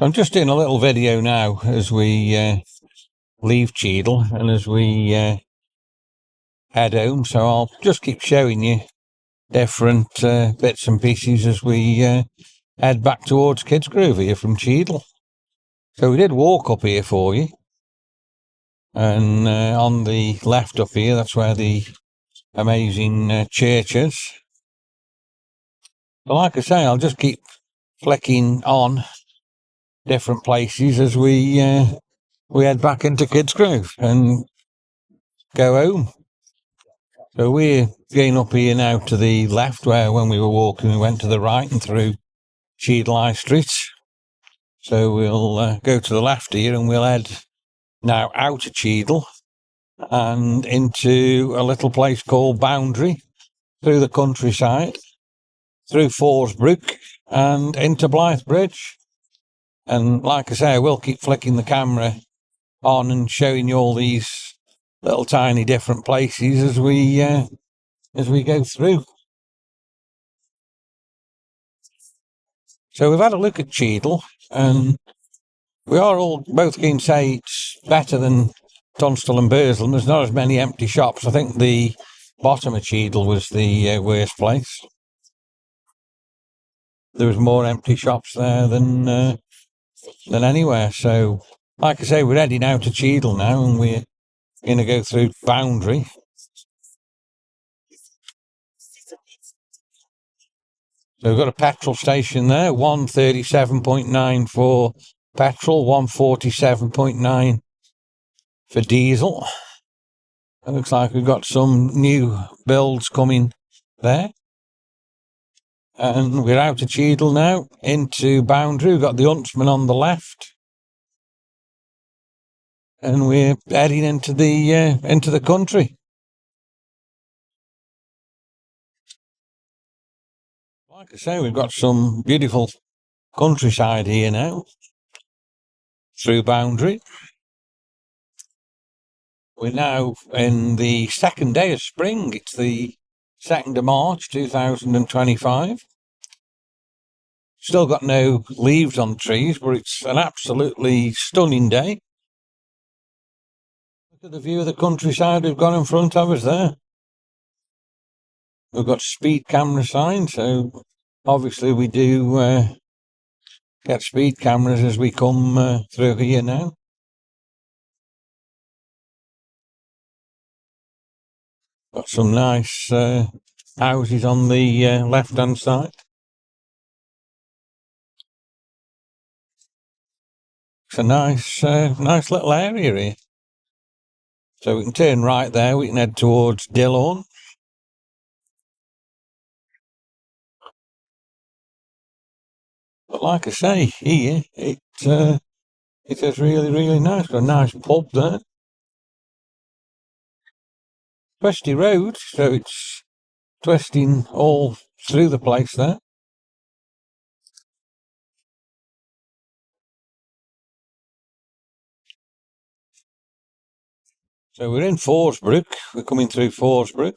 I'm just doing a little video now as we leave Cheadle and as we head home, so I'll just keep showing you different bits and pieces as we head back towards Kidsgrove here from Cheadle. So we did walk up here for you, and on the left up here, that's where the amazing church is. But like I say, I'll just keep flicking on different places as we head back into Kidsgrove and go home. So we're going up here now to the left, where when we were walking we went to the right and through Cheadle High Street. So we'll go to the left here and we'll head now out of Cheadle and into a little place called Boundary, through the countryside, through Forsbrook and into Blythe Bridge. And like I say, I will keep flicking the camera on and showing you all these little tiny different places as we go through. So we've had a look at Cheadle, and we are all both going to say it's better than Tunstall and Burslem. There's not as many empty shops. I think the bottom of Cheadle was the worst place. There was more empty shops there than anywhere. So, like I say, we're heading out to Cheadle now, and we're going to go through Boundary. So we've got a petrol station there, 137.9 for petrol, 147.9 for diesel. It looks like we've got some new builds coming there. And we're out of Cheadle now, into Boundary. We've got the Huntsman on the left. And we're heading into the country. Like I say, we've got some beautiful countryside here now, through Boundary. We're now in the second day of spring. It's the 2nd of March 2025. Still got no leaves on the trees, but it's an absolutely stunning day. Look at the view of the countryside we've got in front of us there. We've got speed camera signs, so obviously we do get speed cameras as we come through here now. Got some nice houses on the left-hand side. It's a nice little area here. So we can turn right there. We can head towards Dillon. But like I say, here it is really, really nice. Got a nice pub there. Twisty road, so it's twisting all through the place there. So we're in Forsbrook. We're coming through Forsbrook.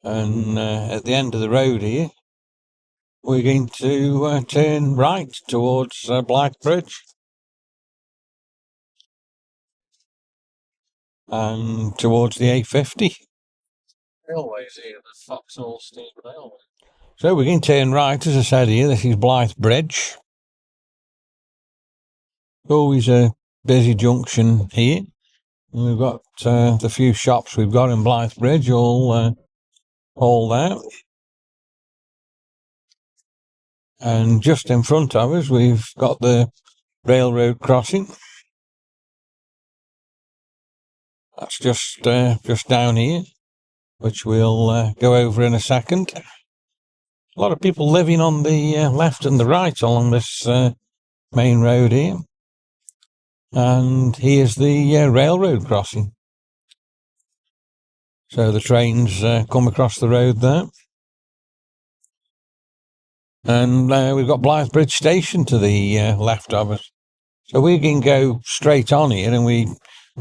And at the end of the road here, we're going to turn right towards Blythe Bridge. And towards the A50. Railways here, the Foxhall Steam Railway. So we're going to turn right, as I said here. This is Blythe Bridge. Always a busy junction here. And we've got the few shops we've got in Blythe Bridge all there. And just in front of us, we've got the railroad crossing. That's just down here, which we'll go over in a second. A lot of people living on the left and the right along this main road here. And here's the railroad crossing. So the trains come across the road there. And we've got Blythe Bridge Station to the left of us. So we can go straight on here, and we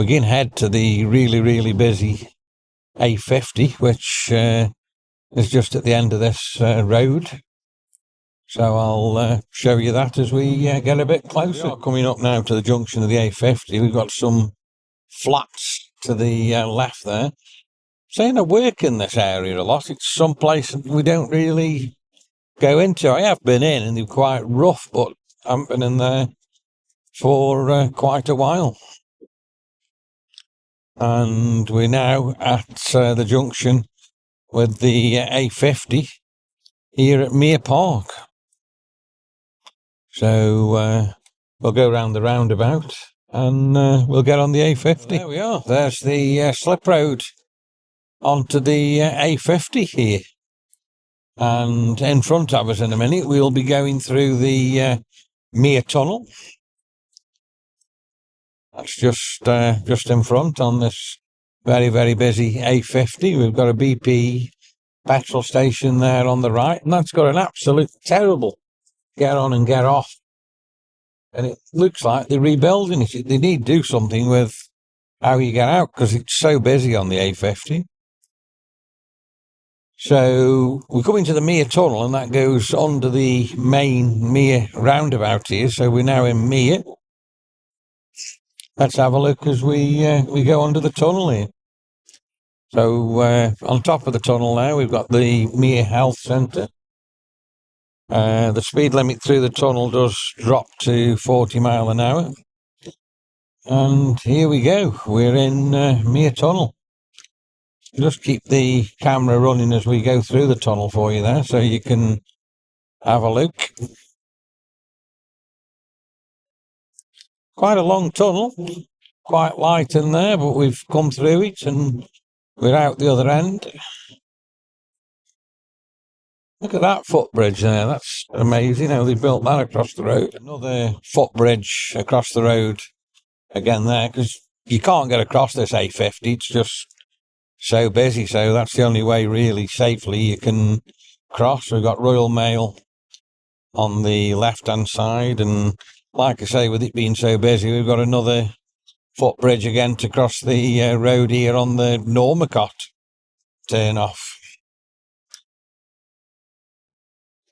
can head to the really, really busy A50, which is just at the end of this road. So I'll show you that as we get a bit closer. We are coming up now to the junction of the A50. We've got some flats to the left there. Saying I work in this area a lot. It's some place we don't really go into. I have been in and they're quite rough, but I haven't been in there for quite a while. And we're now at the junction with the A50 here at Mere Park. So we'll go round the roundabout and we'll get on the A50. There we are. There's the slip road onto the A50 here. And in front of us in a minute, we'll be going through the Mere Tunnel. That's just in front on this very, very busy A50. We've got a BP petrol station there on the right, and that's got an absolute terrible get on and get off. And it looks like they're rebuilding it. They need to do something with how you get out because it's so busy on the A50. So we're coming to the Mere Tunnel, and that goes under the main Mere roundabout here. So we're now in Mere. Let's have a look as we go under the tunnel here. So on top of the tunnel now, we've got the Mere Health Centre. The speed limit through the tunnel does drop to 40 miles an hour. And here we go. We're in Mere Tunnel. Just keep the camera running as we go through the tunnel for you there, so you can have a look. Quite a long tunnel, quite light in there, but we've come through it and we're out the other end. Look at that footbridge there, that's amazing how they built that across the road. Another footbridge across the road again there, because you can't get across this A50, it's just so busy, so that's the only way really safely you can cross. We've got Royal Mail on the left hand side, and like I say, with it being so busy, we've got another footbridge again to cross the road here on the Normacott turn off.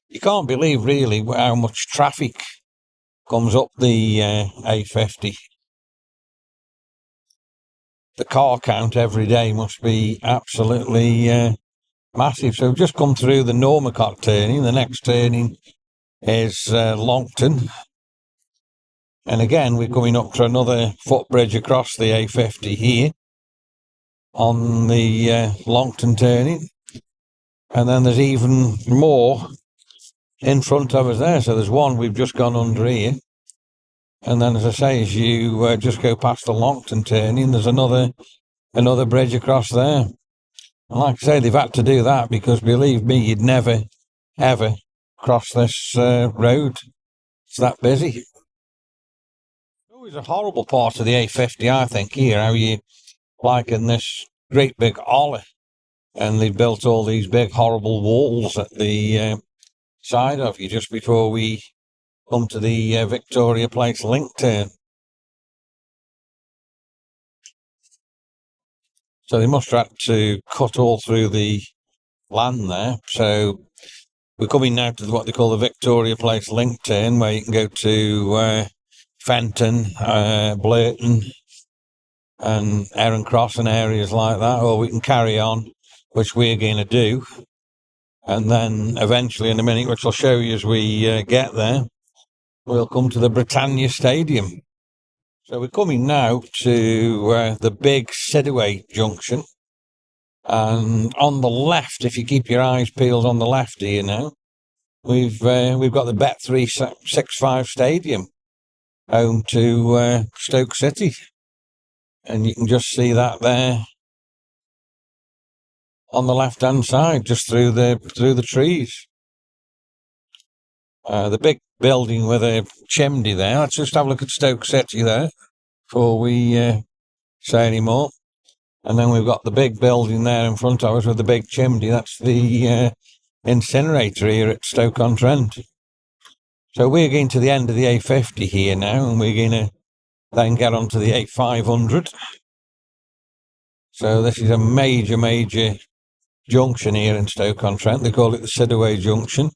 You can't believe really how much traffic comes up the A50. The car count every day must be absolutely massive. So we've just come through the Normacott turning. The next turning is Longton. And again, we're coming up to another footbridge across the A50 here on the Longton turning. And then there's even more in front of us there. So there's one we've just gone under here. And then, as I say, as you just go past the Longton turning, there's another bridge across there. And like I say, they've had to do that because, believe me, you'd never, ever cross this road. It's that busy. Always a horrible part of the A50, I think, here, how you like in this great big ollie. And they've built all these big, horrible walls at the side of you just before we come to the Victoria Place link turn. So they must have had to cut all through the land there. So we're coming now to what they call the Victoria Place link turn, where you can go to Fenton, Blurton and Heron Cross and areas like that, or we can carry on, which we're going to do. And then eventually in a minute, which I'll show you as we get there, we'll come to the Britannia Stadium. So we're coming now to the big Sidaway junction. And on the left, if you keep your eyes peeled on the left here now, we've got the Bet365 Stadium, home to Stoke City. And you can just see that there on the left-hand side, just through the trees. The big building with a chimney there. Let's just have a look at Stoke City there before we say any more. And then we've got the big building there in front of us with the big chimney. That's the incinerator here at Stoke-on-Trent. So we're getting to the end of the A50 here now, and we're going to then get onto the A500. So this is a major junction here in Stoke-on-Trent. They call it the Sidaway Junction.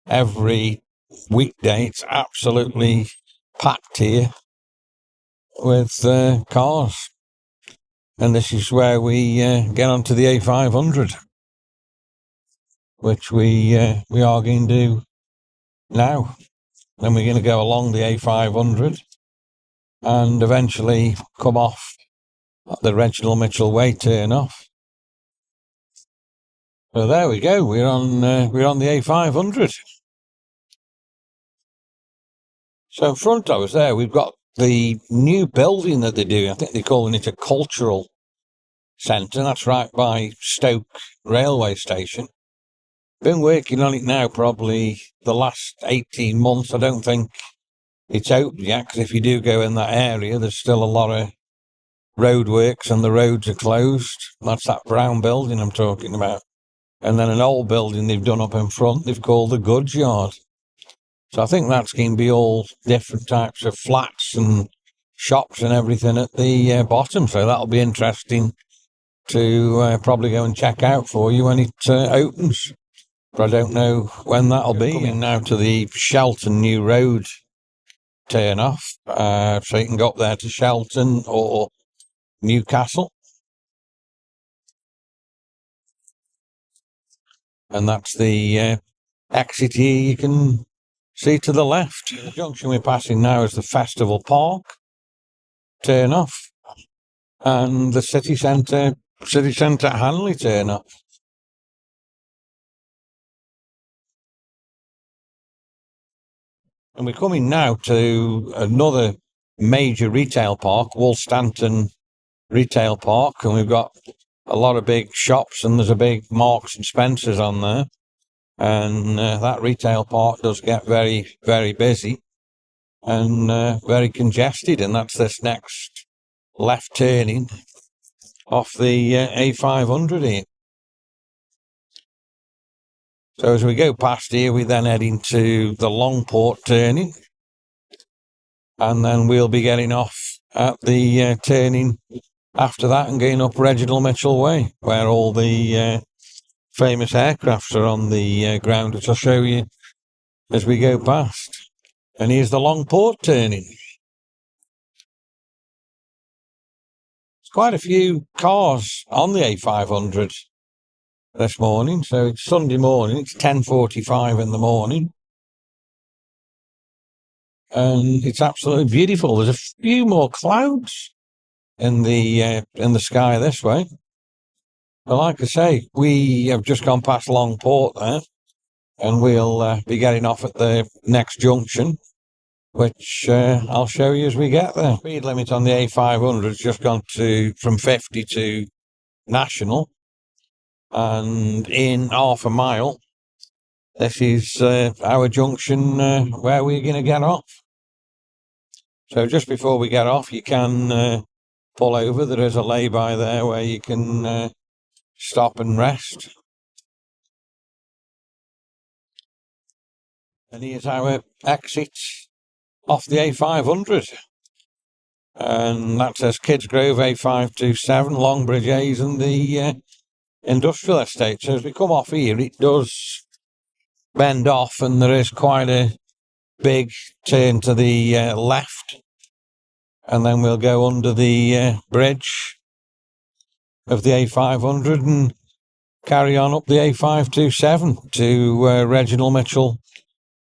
every weekday it's absolutely packed here with cars. And this is where we get onto the A500, which we are going to do now. Then we're going to go along the A500 and eventually come off at the Reginald Mitchell Way turn off. So there we go. We're on the A500. So in front of us there, we've got the new building that they're doing. I think they're calling it a cultural centre. That's right by Stoke railway station. Been working on it now probably the last 18 months. I don't think it's open yet, because if you do go in that area, there's still a lot of roadworks and the roads are closed. That's that brown building I'm talking about. And then an old building they've done up in front, they've called the goods yard. So I think that's going to be all different types of flats and shops and everything at the bottom. So that'll be interesting to probably go and check out for you when it opens. But I don't know when that'll be. Coming now to the Shelton New Road turn off. So you can go up there to Shelton or Newcastle. And that's the exit here you can see to the left. The junction we're passing now is the Festival Park turn off and the city centre Hanley turn off. And we're coming now to another major retail park, Woolstanton Retail Park, and we've got a lot of big shops, and there's a big Marks and Spencer's on there. And that retail park does get very, very busy and very congested, and that's this next left turning off the A500 here. So as we go past here, we then head into the Longport turning, and then we'll be getting off at the turning after that and going up Reginald Mitchell Way, where all the famous aircrafts are on the ground, which I'll show you as we go past. And here's the Longport turning. There's quite a few cars on the A500 this morning. So it's Sunday morning, it's 10:45 in the morning. And it's absolutely beautiful. There's a few more clouds in the sky this way. But like I say, we have just gone past Longport there, and we'll be getting off at the next junction, which I'll show you as we get there. Speed limit on the A500 has just gone from 50 to national, and in half a mile, this is our junction where we're going to get off. So just before we get off, you can pull over. There is a lay-by there where you can stop and rest. And here's our exit off the A500. And that says Kidsgrove A527, Longbridge A's and the industrial estate. So as we come off here, it does bend off, and there is quite a big turn to the left. And then we'll go under the bridge of the A500 and carry on up the A527 to Reginald Mitchell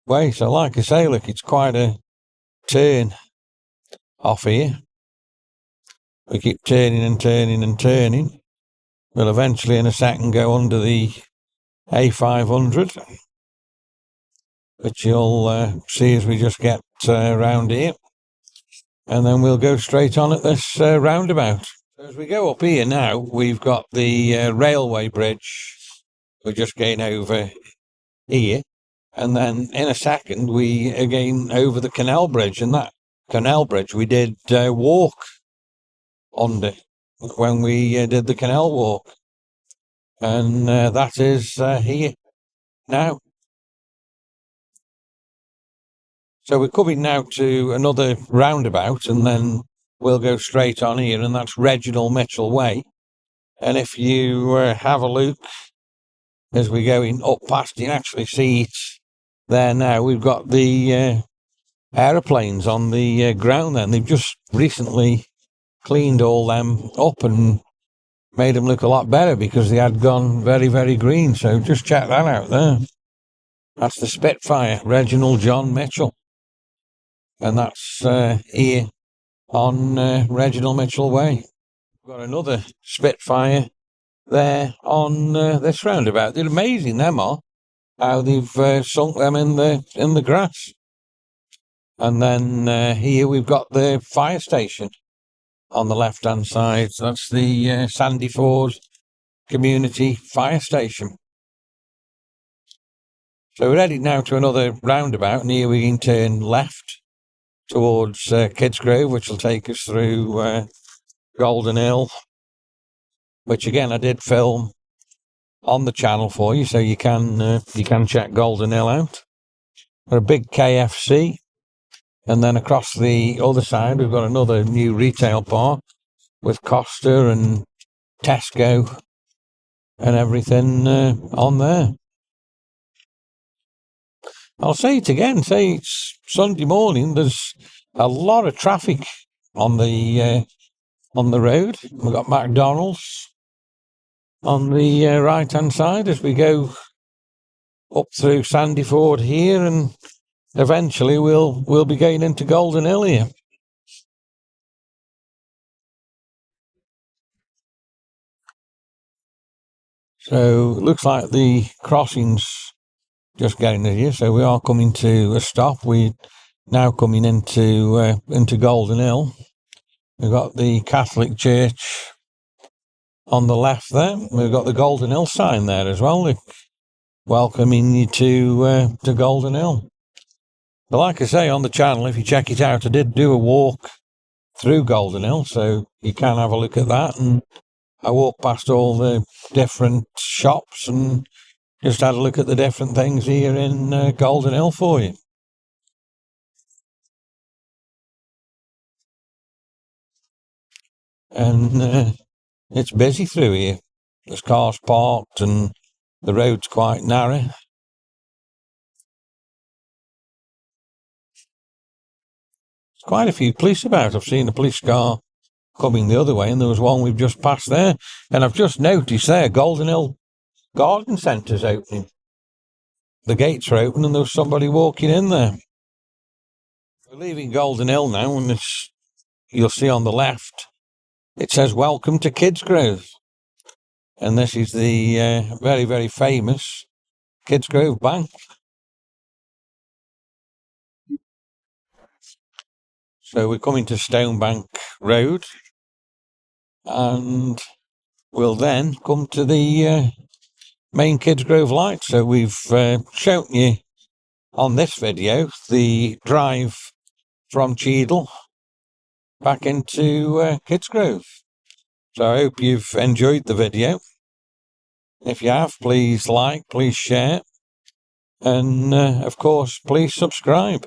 Way. So like I say, look, it's quite a turn off here. We keep turning and turning and turning. We'll eventually in a second go under the A500, which you'll see as we just get round here. And then we'll go straight on at this roundabout. So as we go up here now, we've got the railway bridge. We're just going over here. And then in a second, we again over the canal bridge. And that canal bridge we did walk under when we did the canal walk. And that is here now. So we're coming now to another roundabout, and then we'll go straight on here, and that's Reginald Mitchell Way. And if you have a look as we're going up past, you can actually see it there now. We've got the aeroplanes on the ground there, and they've just recently cleaned all them up and made them look a lot better because they had gone very, very green. So just check that out there. That's the Spitfire, Reginald John Mitchell. And that's here on Reginald Mitchell Way. We've got another Spitfire there on this roundabout. They're amazing, them are, how they've sunk them in the grass. And then here we've got the fire station on the left-hand side. That's the Sandy Ford Community Fire Station. So we're heading now to another roundabout, and here we can turn left towards Kidsgrove, which will take us through Golden Hill, which again I did film on the channel for you, so you can check Golden Hill out. Got a big KFC, and then across the other side we've got another new retail park with Costa and Tesco and everything on there. I'll say it again, say it's Sunday morning, there's a lot of traffic on the road. We've got McDonald's on the right hand side as we go up through Sandy Ford here, and eventually we'll be going into Golden Hill here. So it looks like the crossing's just getting here, so we are coming to a stop. We're now coming into Golden Hill. We've got the Catholic Church on the left there. We've got the Golden Hill sign there as well, welcoming you to Golden Hill. But like I say on the channel, if you check it out, I did do a walk through Golden Hill, so you can have a look at that. And I walked past all the different shops and just had a look at the different things here in Golden Hill for you. And it's busy through here. There's cars parked and the road's quite narrow. There's quite a few police about. I've seen a police car coming the other way, and there was one we've just passed there. And I've just noticed there, Golden Hill Garden Centre's opening. The gates are open and there was somebody walking in there. We're leaving Golden Hill now, and you'll see on the left, it says welcome to Kidsgrove. And this is the very, very famous Kidsgrove Bank. So we're coming to Stonebank Road, and we'll then come to the main Kidsgrove light. So we've shown you on this video the drive from Cheadle back into Kidsgrove. So I hope you've enjoyed the video. If you have, please like, please share, and of course please subscribe.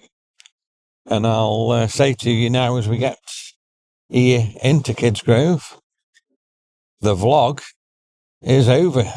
And I'll say to you now, as we get here into Kidsgrove, the vlog is over.